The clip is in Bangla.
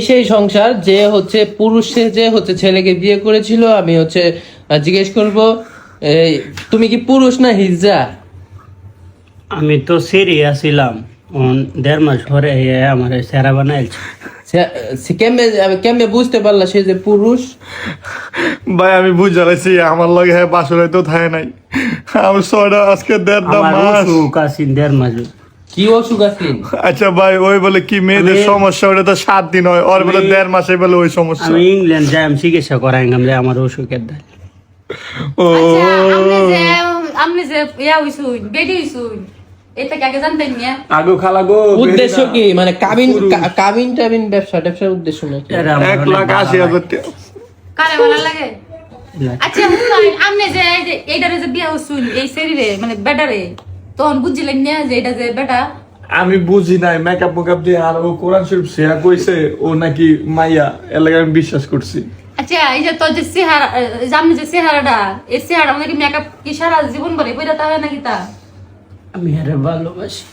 সেই সংসার যে হচ্ছে পুরুষ যে হচ্ছে ছেলেকে বিয়ে করেছিল। আমি হচ্ছে জিজ্ঞেস করব, তুমি কি পুরুষ না হিজড়া? আমি তো সিরিয়াস ছিলাম, 1.5 মাস পরে আমার সেরা বানাইছে। কেমনে বুঝতে পারলা সে যে পুরুষ? ভাই আমি বুঝাইছি আমার লগে হ্যাঁ বাসরে তো থাকে নাই। আমি ছয়টা আজকে 1.5 আমার মাস। অসুখ আছে 1.5 মাস। কি অসুখ আছেন? আচ্ছা ভাই ওই বলে কি মেয়েদের সমস্যা ওটা তো 7 দিন হয়, ওর বলে 1.5 মাসে বলে ওই সমস্যা। আমি ইংল্যান্ড যাই, আমি চিকিৎসা করাইলাম যে আমার অসুখের দায়। ও আচ্ছা আপনি যে ইয়া হইছুন বেডি হইছুন এটা কি আগে জানতেন না? আগো খালা গো উদ্দেশ্য কি? মানে কাবিন টাবিন ব্যবসার উদ্দেশ্য নাকি? এরা আমার 1,80,000 টাকা। কারে ভালো লাগে? আচ্ছা হুনাইন আপনি যে এইটারে যে বিয়া হইছুন এই শরীরে মানে বেটারে তখন বুঝছিলেন না যে এটা যে বেটা? আমি বুঝি নাই মেকআপ মেকআপ দিয়ে আর ও কোরআন শরীফ শেয়ার কইছে ও নাকি মাইয়া এলাকা আমি বিশ্বাস করছি। আচ্ছা এই যে তোর যে চেহারা জানি যে চেহারাটা এই চেহারা মানে কি মেকআপ কি সারা জীবন ভরে বইটা তা হয় নাকি তা? আমি আরে ভালোবাসি।